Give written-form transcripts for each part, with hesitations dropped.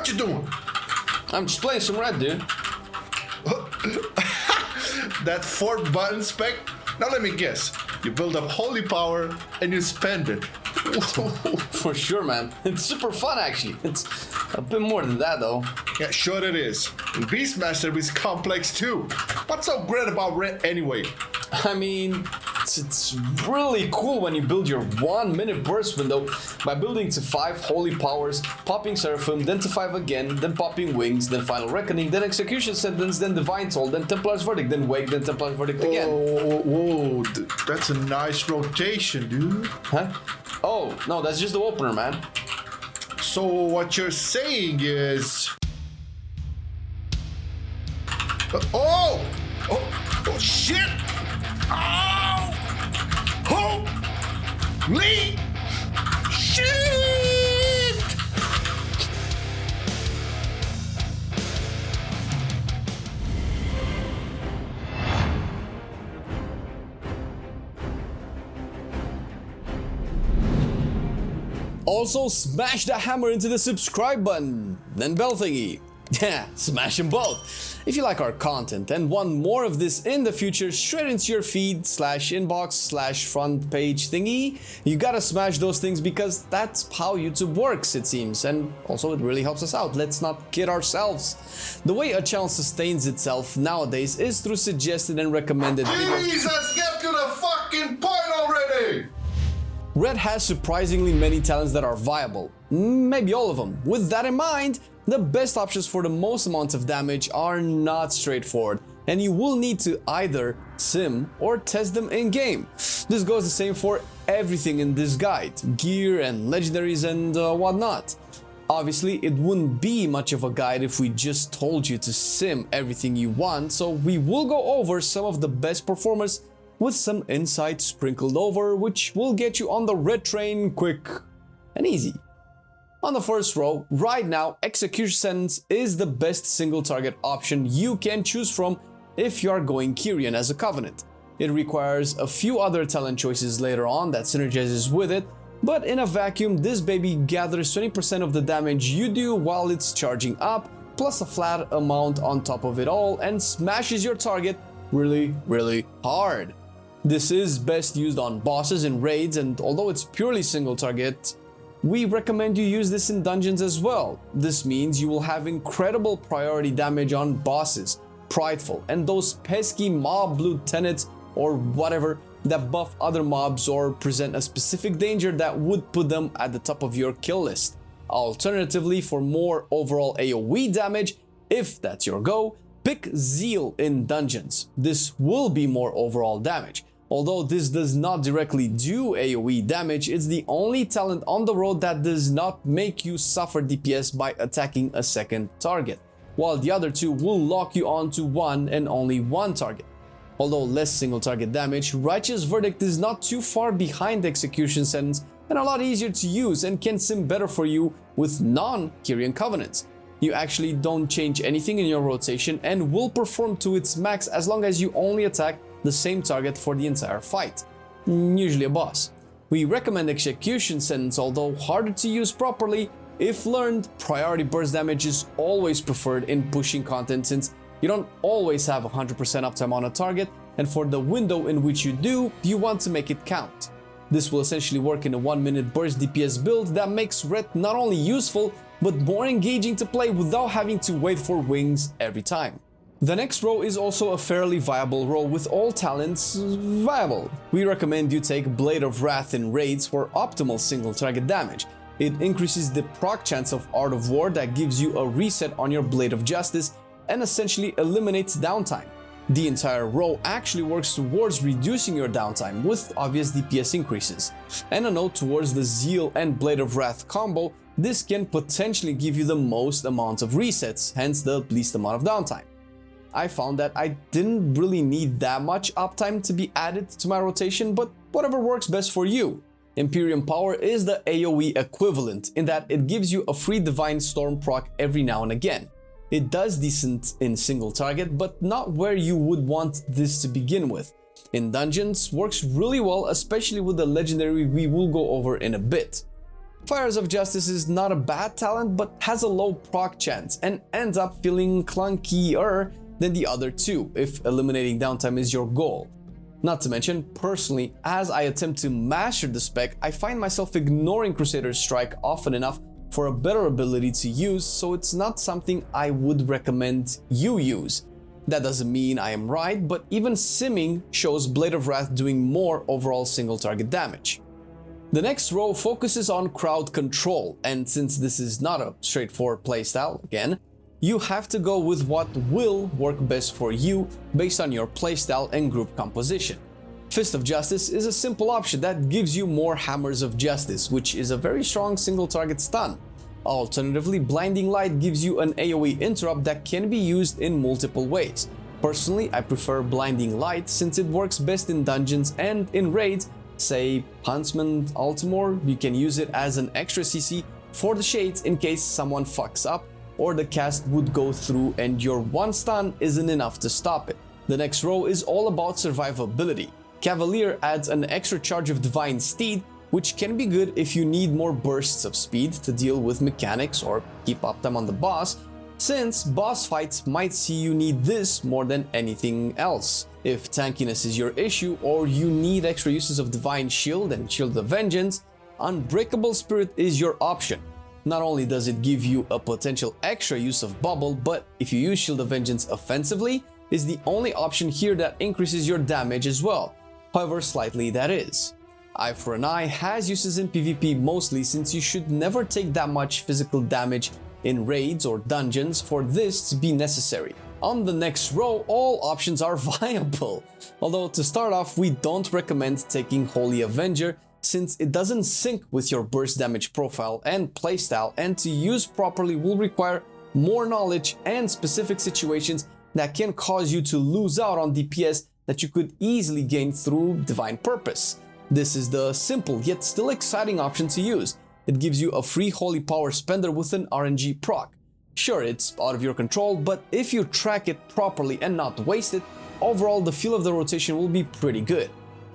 What you doing? I'm just playing some red, dude. That fourth button spec? Now let me guess. You build up holy power and you spend it. For sure, man. It's super fun, actually. It's a bit more than that, though. Yeah, sure it is. And Beastmaster is complex too. What's so great about red anyway? I mean, it's really cool when you build your 1 minute burst window by building to 5 holy powers, popping Seraphim, then to 5 again, then popping Wings, then Final Reckoning, then Execution Sentence, then Divine Soul, then Templar's Verdict, then Wake, then Templar's Verdict again. Whoa, that's a nice rotation, dude. Huh? Oh, no, that's just the opener, man. So what you're saying is... Oh, shit! Oh! Holy shit! Also, smash the hammer into the subscribe button, then bell thingy. Yeah, smash them both. If you like our content and want more of this in the future, straight into your feed /inbox /front page thingy, you gotta smash those things because that's how YouTube works, it seems. And also it really helps us out, let's not kid ourselves. The way a channel sustains itself nowadays is through suggested and recommended videos. Jesus, get to the fucking point already! Red has surprisingly many talents that are viable, maybe all of them. With that in mind, the best options for the most amount of damage are not straightforward, and you will need to either sim or test them in game. This goes the same for everything in this guide, gear and legendaries and whatnot. Obviously, it wouldn't be much of a guide if we just told you to sim everything you want, so we will go over some of the best performers with some insight sprinkled over, which will get you on the red train quick and easy. On the first row, right now, Execution Sentence is the best single target option you can choose from if you are going Kyrian as a Covenant. It requires a few other talent choices later on that synergizes with it, but in a vacuum, this baby gathers 20% of the damage you do while it's charging up, plus a flat amount on top of it all, and smashes your target really hard. This is best used on bosses and raids, and although it's purely single target, we recommend you use this in dungeons as well. This means you will have incredible priority damage on bosses, Prideful, and those pesky mob lieutenants or whatever that buff other mobs or present a specific danger that would put them at the top of your kill list. Alternatively, for more overall AoE damage, if that's your go, pick Zeal in dungeons. This will be more overall damage. Although this does not directly do AoE damage, it's the only talent on the road that does not make you suffer DPS by attacking a second target, while the other two will lock you onto one and only one target. Although less single target damage, Righteous Verdict is not too far behind Execution Sentence and a lot easier to use and can sim better for you with non-Kyrian Covenants. You actually don't change anything in your rotation and will perform to its max as long as you only attack the same target for the entire fight, usually a boss. We recommend Execution Sentence, although harder to use properly. If learned, priority burst damage is always preferred in pushing content since you don't always have 100% uptime on a target, and for the window in which you do, you want to make it count. This will essentially work in a 1 minute burst DPS build that makes RET not only useful, but more engaging to play without having to wait for wings every time. The next row is also a fairly viable row with all talents viable. We recommend you take Blade of Wrath in raids for optimal single target damage. It increases the proc chance of Art of War that gives you a reset on your Blade of Justice and essentially eliminates downtime. The entire row actually works towards reducing your downtime with obvious DPS increases. And a note towards the Zeal and Blade of Wrath combo, this can potentially give you the most amount of resets, hence the least amount of downtime. I found that I didn't really need that much uptime to be added to my rotation, but whatever works best for you. Imperium Power is the AoE equivalent in that it gives you a free Divine Storm proc every now and again. It does decent in single target, but not where you would want this to begin with. In dungeons, works really well, especially with the legendary we will go over in a bit. Fires of Justice is not a bad talent, but has a low proc chance and ends up feeling clunkier than the other two if eliminating downtime is your goal. Not to mention, personally, as I attempt to master the spec, I find myself ignoring Crusader's Strike often enough for a better ability to use, so it's not something I would recommend you use. That doesn't mean I am right, but even simming shows Blade of Wrath doing more overall single target damage. The next row focuses on crowd control, and since this is not a straightforward playstyle, again, you have to go with what will work best for you based on your playstyle and group composition. Fist of Justice is a simple option that gives you more Hammers of Justice, which is a very strong single target stun. Alternatively, Blinding Light gives you an AoE interrupt that can be used in multiple ways. Personally, I prefer Blinding Light since it works best in dungeons and in raids, say Huntsman Altimore. You can use it as an extra CC for the shades in case someone fucks up or the cast would go through and your one stun isn't enough to stop it. The next row is all about survivability. Cavalier adds an extra charge of Divine Steed, which can be good if you need more bursts of speed to deal with mechanics or keep uptime on the boss, since boss fights might see you need this more than anything else. If tankiness is your issue or you need extra uses of Divine Shield and Shield of Vengeance, Unbreakable Spirit is your option. Not only does it give you a potential extra use of Bubble, but if you use Shield of Vengeance offensively, is the only option here that increases your damage as well, however slightly that is. Eye for an Eye has uses in PvP mostly since you should never take that much physical damage in raids or dungeons for this to be necessary. On the next row, all options are viable, although to start off we don't recommend taking Holy Avenger since it doesn't sync with your burst damage profile and playstyle, and to use properly will require more knowledge and specific situations that can cause you to lose out on DPS that you could easily gain through Divine Purpose. This is the simple yet still exciting option to use. It gives you a free Holy Power spender with an RNG proc. Sure, it's out of your control, but if you track it properly and not waste it, overall the feel of the rotation will be pretty good.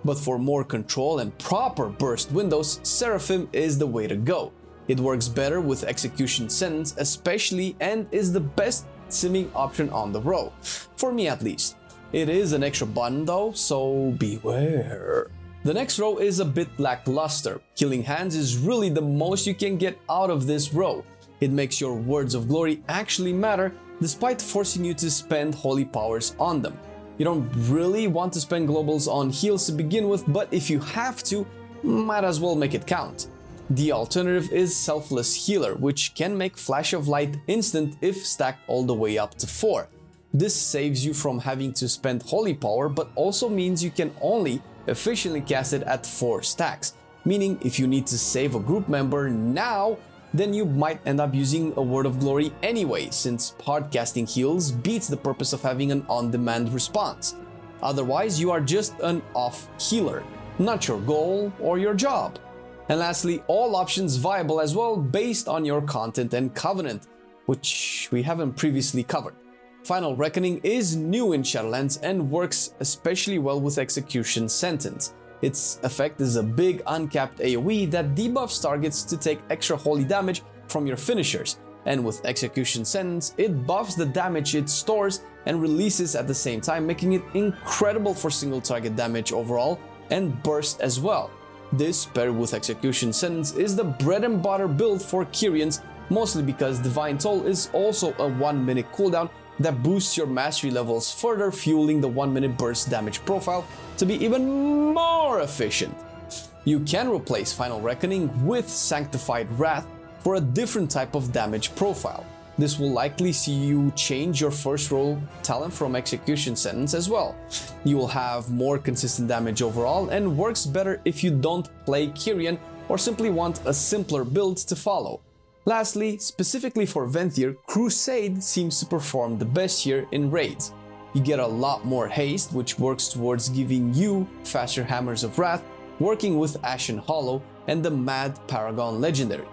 But for more control and proper burst windows, Seraphim is the way to go. It works better with Execution Sentence especially and is the best simming option on the row, for me at least. It is an extra button though, so beware. The next row is a bit lackluster. Killing Hands is really the most you can get out of this row. It makes your Words of Glory actually matter despite forcing you to spend Holy Powers on them. You don't really want to spend globals on heals to begin with, but if you have to, might as well make it count. The alternative is Selfless Healer, which can make Flash of Light instant if stacked all the way up to 4. This saves you from having to spend Holy Power, but also means you can only efficiently cast it at 4 stacks, meaning if you need to save a group member now, then you might end up using a Word of Glory anyway, since hard casting heals beats the purpose of having an on-demand response. Otherwise, you are just an off healer, not your goal or your job. And lastly, all options viable as well based on your content and covenant, which we haven't previously covered. Final Reckoning is new in Shadowlands and works especially well with Execution Sentence. Its effect is a big uncapped AoE that debuffs targets to take extra holy damage from your finishers, and with Execution Sentence, it buffs the damage it stores and releases at the same time, making it incredible for single target damage overall and burst as well. This, paired with Execution Sentence, is the bread and butter build for Kyrians, mostly because Divine Toll is also a 1-minute cooldown that boosts your mastery levels further, fueling the 1-minute burst damage profile to be even more efficient. You can replace Final Reckoning with Sanctified Wrath for a different type of damage profile. This will likely see you change your first roll talent from Execution Sentence as well. You will have more consistent damage overall and works better if you don't play Kyrian or simply want a simpler build to follow. Lastly, specifically for Venthyr, Crusade seems to perform the best here in raids. You get a lot more haste, which works towards giving you faster Hammers of Wrath, working with Ashen Hollow and the Mad Paragon Legendary.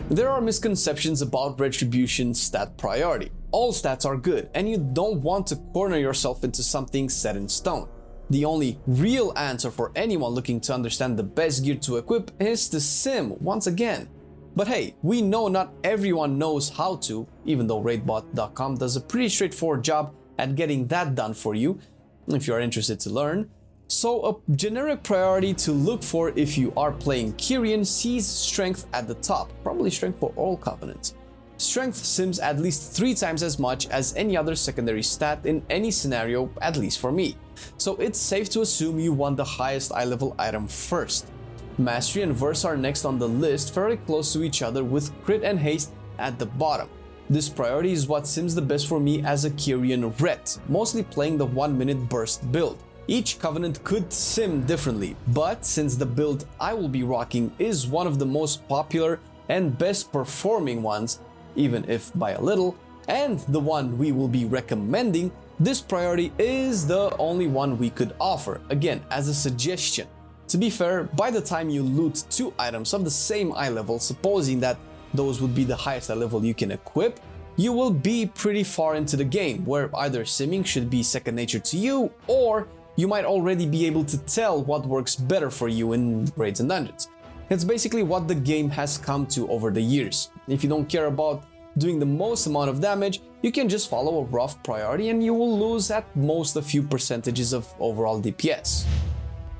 There are misconceptions about Retribution's stat priority. all stats are good and you don't want to corner yourself into something set in stone. The only real answer for anyone looking to understand the best gear to equip is to sim once again. But hey, we know not everyone knows how to, even though raidbot.com does a pretty straightforward job at getting that done for you, if you are interested to learn. So a generic priority to look for if you are playing Kyrian sees strength at the top, probably strength for all covenants. Strength sims at least 3 times as much as any other secondary stat in any scenario, at least for me. So it's safe to assume you want the highest eye level item first. Mastery and Verse are next on the list, fairly close to each other with Crit and Haste at the bottom. This priority is what sims the best for me as a Kyrian RET, mostly playing the 1-minute burst build. Each covenant could sim differently, but since the build I will be rocking is one of the most popular and best performing ones, even if by a little, and the one we will be recommending, this priority is the only one we could offer, again as a suggestion. To be fair, by the time you loot 2 items of the same eye level, supposing that those would be the highest eye level you can equip, you will be pretty far into the game, where either simming should be second nature to you, or you might already be able to tell what works better for you in raids and dungeons. It's basically what the game has come to over the years. If you don't care about doing the most amount of damage, you can just follow a rough priority and you will lose at most a few percentages of overall DPS.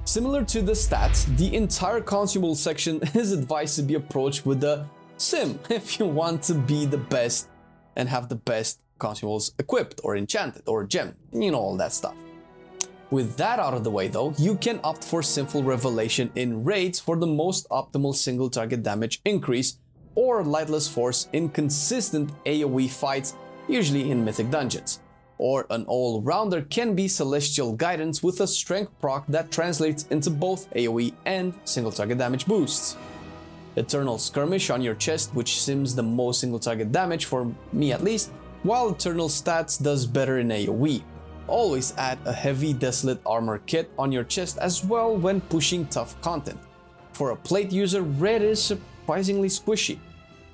Similar to the stats, the entire consumable section is advised to be approached with the sim if you want to be the best and have the best consumables equipped or enchanted or gemmed, you know, all that stuff. With that out of the way though, you can opt for Sinful Revelation in raids for the most optimal single target damage increase, or Lightless Force in consistent AoE fights, usually in mythic dungeons. Or an all-rounder can be Celestial Guidance with a strength proc that translates into both AoE and single target damage boosts. Eternal Skirmish on your chest, which sims the most single target damage for me at least, while Eternal Stats does better in AoE. Always add a heavy Desolate Armor kit on your chest as well when pushing tough content. For a plate user, red is surprisingly squishy.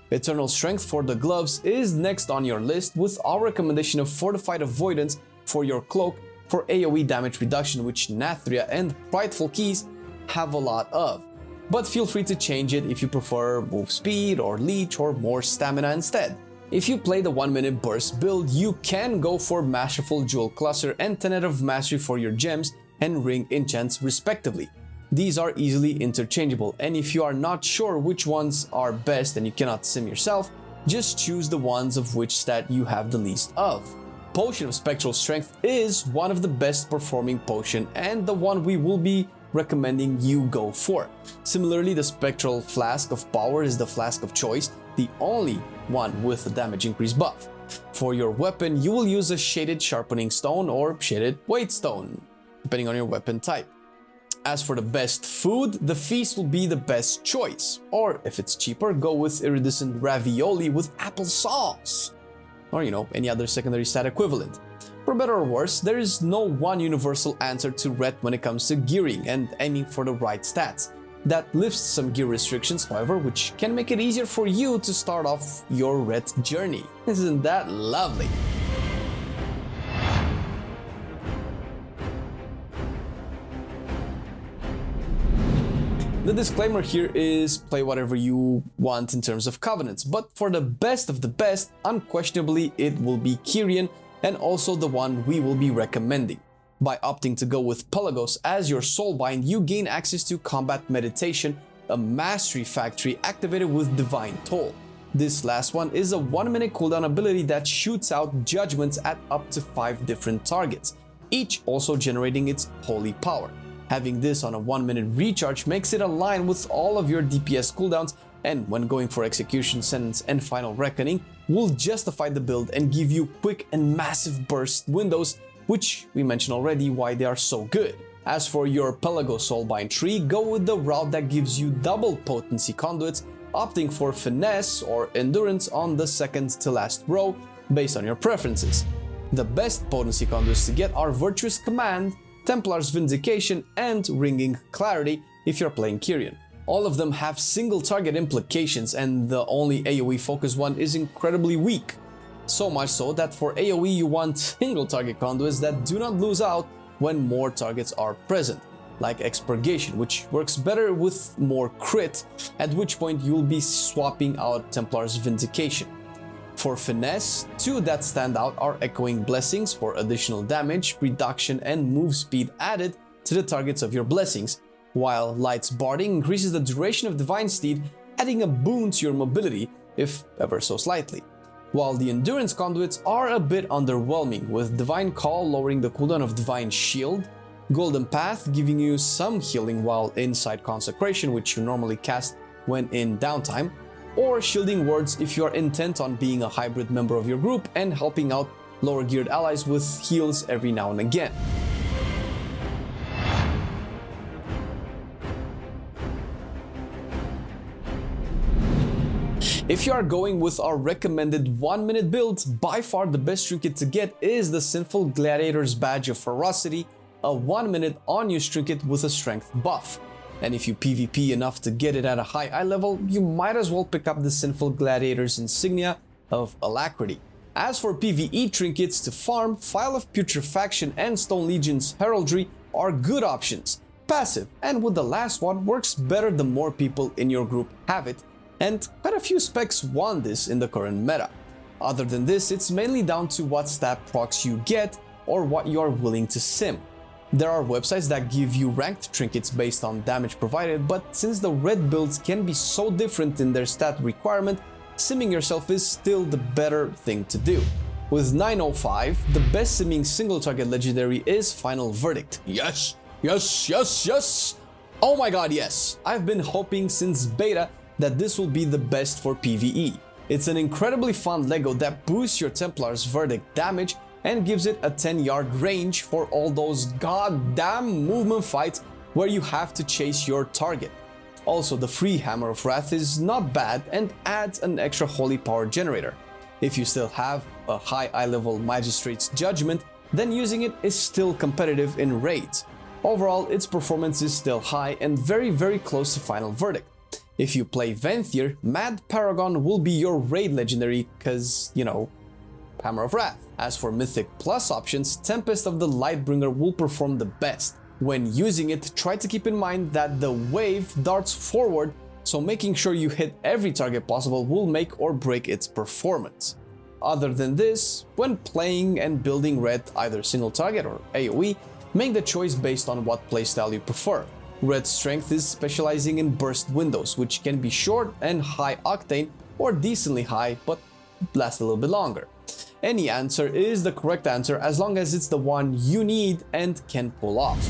Eternal Strength for the gloves is next on your list, with our recommendation of Fortified Avoidance for your cloak for AoE damage reduction, which Nathria and Prideful Keys have a lot of. But feel free to change it if you prefer move speed or leech or more stamina instead. If you play the 1-minute burst build, you can go for Masterful Jewel Cluster and Tenet of Mastery for your gems and ring enchants respectively. These are easily interchangeable, and if you are not sure which ones are best and you cannot sim yourself, just choose the ones of which stat you have the least of. Potion of Spectral Strength is one of the best performing potion and the one we will be recommending you go for. Similarly, the Spectral Flask of Power is the flask of choice, the only one with a damage increase buff. For your weapon, you will use a Shaded Sharpening Stone or Shaded Weight Stone, depending on your weapon type. As for the best food, the feast will be the best choice, or if it's cheaper, go with iridescent ravioli with apple sauce, or you know, any other secondary stat equivalent. For better or worse, there is no one universal answer to RET when it comes to gearing and aiming for the right stats. That lifts some gear restrictions, however, which can make it easier for you to start off your RET journey. Isn't that lovely? The disclaimer here is play whatever you want in terms of covenants, but for the best of the best, unquestionably it will be Kyrian, and also the one we will be recommending. By opting to go with Pelagos as your soulbind, you gain access to Combat Meditation, a mastery factory activated with Divine Toll. This last one is a 1-minute cooldown ability that shoots out judgments at up to 5 different targets, each also generating its holy power. Having this on a 1-minute recharge makes it align with all of your DPS cooldowns, and when going for Execution Sentence and Final Reckoning, will justify the build and give you quick and massive burst windows, which we mentioned already why they are so good. As for your Pelagos Soulbind tree, go with the route that gives you double potency conduits, opting for Finesse or Endurance on the second to last row based on your preferences. The best potency conduits to get are Virtuous Command, Templar's Vindication, and Ringing Clarity if you're playing Kyrian. All of them have single target implications, and the only AoE focused one is incredibly weak. So much so that for AoE you want single target conduits that do not lose out when more targets are present, like Expurgation, which works better with more crit, at which point you'll be swapping out Templar's Vindication. For finesse, two that stand out are Echoing Blessings for additional damage, reduction and move speed added to the targets of your blessings, while Light's Barding increases the duration of Divine Steed, adding a boon to your mobility, if ever so slightly. While the Endurance Conduits are a bit underwhelming, with Divine Call lowering the cooldown of Divine Shield, Golden Path giving you some healing while inside Consecration, which you normally cast when in downtime, or Shielding Words if you are intent on being a hybrid member of your group and helping out lower geared allies with heals every now and again. If you are going with our recommended 1-minute build, by far the best trinket to get is the Sinful Gladiator's Badge of Ferocity, a 1-minute on-use trinket with a strength buff. And if you PvP enough to get it at a high eye level, you might as well pick up the Sinful Gladiator's Insignia of Alacrity. As for PvE trinkets to farm, Phial of Putrefaction and Stone Legion's Heraldry are good options. Passive, and with the last one, works better the more people in your group have it, and quite a few specs want this in the current meta. Other than this, it's mainly down to what stat procs you get or what you are willing to sim. There are websites that give you ranked trinkets based on damage provided, but since the red builds can be so different in their stat requirement, simming yourself is still the better thing to do. With 905, the best simming single target legendary is Final Verdict. Yes, yes, yes, yes! Oh my god, yes! I've been hoping since beta that this will be the best for PvE. It's an incredibly fun Lego that boosts your Templar's Verdict damage and gives it a 10-yard range for all those goddamn movement fights where you have to chase your target. Also, the free Hammer of Wrath is not bad and adds an extra holy power generator. If you still have a high eye level Magistrate's Judgment, then using it is still competitive in raids. Overall, its performance is still high and very close to Final Verdict. If you play Venthyr, Mad Paragon will be your raid legendary cause, you know, Hammer of Wrath. As for Mythic Plus options, Tempest of the Lightbringer will perform the best. When using it, try to keep in mind that the wave darts forward, so making sure you hit every target possible will make or break its performance. Other than this, when playing and building red, either single target or AoE, make the choice based on what playstyle you prefer. Red's strength is specializing in burst windows, which can be short and high octane, or decently high but last a little bit longer. Any answer is the correct answer as long as it's the one you need and can pull off.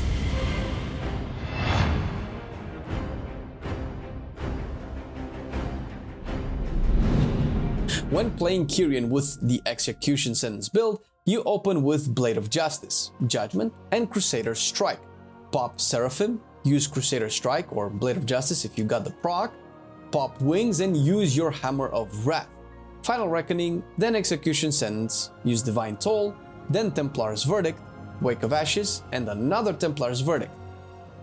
When playing Kyrian with the Execution Sentence build, you open with Blade of Justice, Judgment, and Crusader Strike. Pop Seraphim, use Crusader Strike or Blade of Justice if you got the proc, pop Wings and use your Hammer of Wrath. Final Reckoning, then Execution Sentence, use Divine Toll, then Templar's Verdict, Wake of Ashes, and another Templar's Verdict.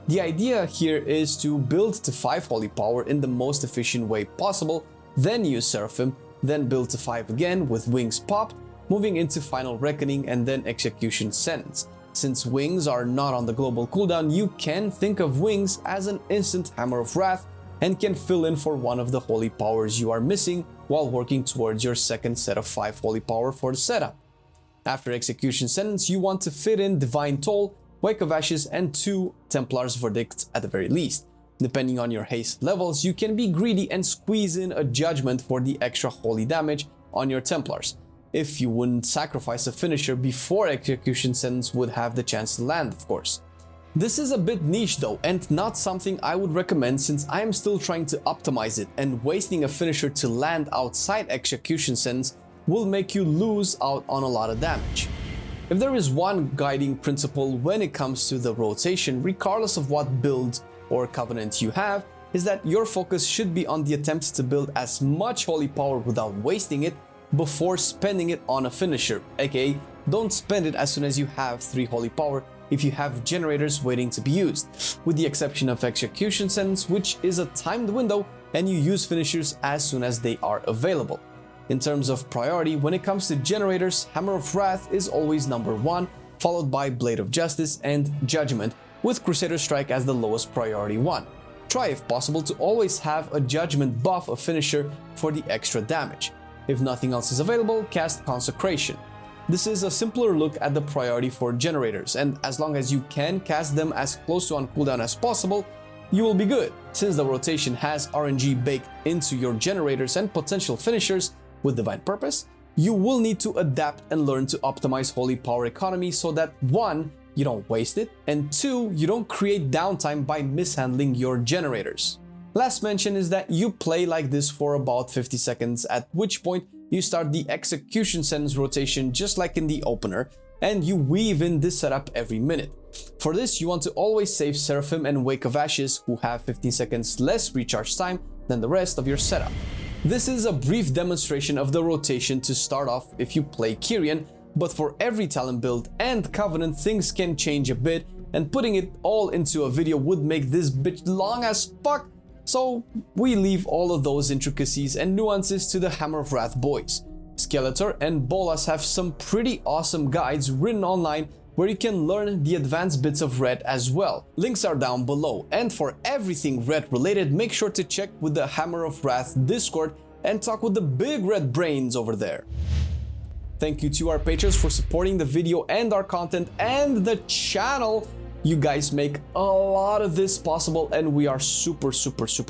The idea here is to build to 5 Holy Power in the most efficient way possible, then use Seraphim, then build to 5 again with Wings popped, moving into Final Reckoning and then Execution Sentence. Since Wings are not on the global cooldown, you can think of Wings as an instant Hammer of Wrath and can fill in for one of the holy powers you are missing while working towards your second set of 5 holy power for the setup. After Execution Sentence, you want to fit in Divine Toll, Wake of Ashes, and 2 Templar's Verdicts at the very least. Depending on your haste levels, you can be greedy and squeeze in a Judgment for the extra holy damage on your Templars, if you wouldn't sacrifice a finisher before Execution Sentence would have the chance to land, of course. This is a bit niche though, and not something I would recommend since I am still trying to optimize it, and wasting a finisher to land outside Execution Sentence will make you lose out on a lot of damage. If there is one guiding principle when it comes to the rotation, regardless of what build or covenant you have, is that your focus should be on the attempts to build as much holy power without wasting it before spending it on a finisher, aka don't spend it as soon as you have 3 holy power if you have generators waiting to be used, with the exception of Execution Sentence, which is a timed window and you use finishers as soon as they are available. In terms of priority, when it comes to generators, Hammer of Wrath is always number 1, followed by Blade of Justice and Judgment, with Crusader Strike as the lowest priority one. Try if possible to always have a Judgment buff of finisher for the extra damage. If nothing else is available, cast Consecration. This is a simpler look at the priority for generators, and as long as you can cast them as close to on cooldown as possible, you will be good. Since the rotation has RNG baked into your generators and potential finishers with Divine Purpose, you will need to adapt and learn to optimize Holy Power economy so that 1. You don't waste it, and 2. You don't create downtime by mishandling your generators. Last mention is that you play like this for about 50 seconds, at which point you start the execution sentence rotation just like in the opener, and you weave in this setup every minute. For this, you want to always save Seraphim and Wake of Ashes, who have 15 seconds less recharge time than the rest of your setup. This is a brief demonstration of the rotation to start off if you play Kyrian, but for every talent build and Covenant things can change a bit, and putting it all into a video would make this bitch long as fuck, so we leave all of those intricacies and nuances to the Hammer of Wrath boys. Skeletor and Bolas have some pretty awesome guides written online where you can learn the advanced bits of RET as well. Links are down below, and for everything RET related, make sure to check with the Hammer of Wrath Discord and talk with the big red brains over there. Thank you to our patrons for supporting the video and our content and the channel. You guys make a lot of this possible, and we are super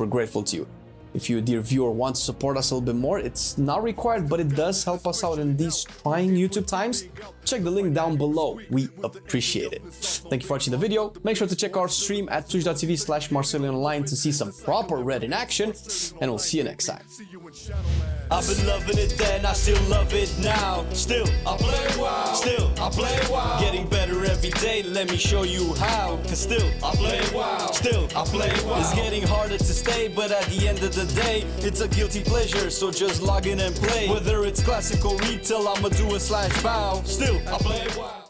grateful to you. If you, dear viewer, want to support us a little bit more, it's not required, but it does help us out in these trying YouTube times. Check the link down below. We appreciate it. Thank you for watching the video. Make sure to check our stream at twitch.tv/MarcelianOnline to see some proper RET in action, and we'll see you next time. I've been loving it then, I still love it now. Still, I play WoW. Still, I play WoW. Getting better every day, let me show you how. Cause still, I play WoW. Still, I play WoW. It's getting harder to stay, but at the end of the day, it's a guilty pleasure, so just log in and play. Whether it's classic or retail, I'ma do a /bow. Still, I play WoW.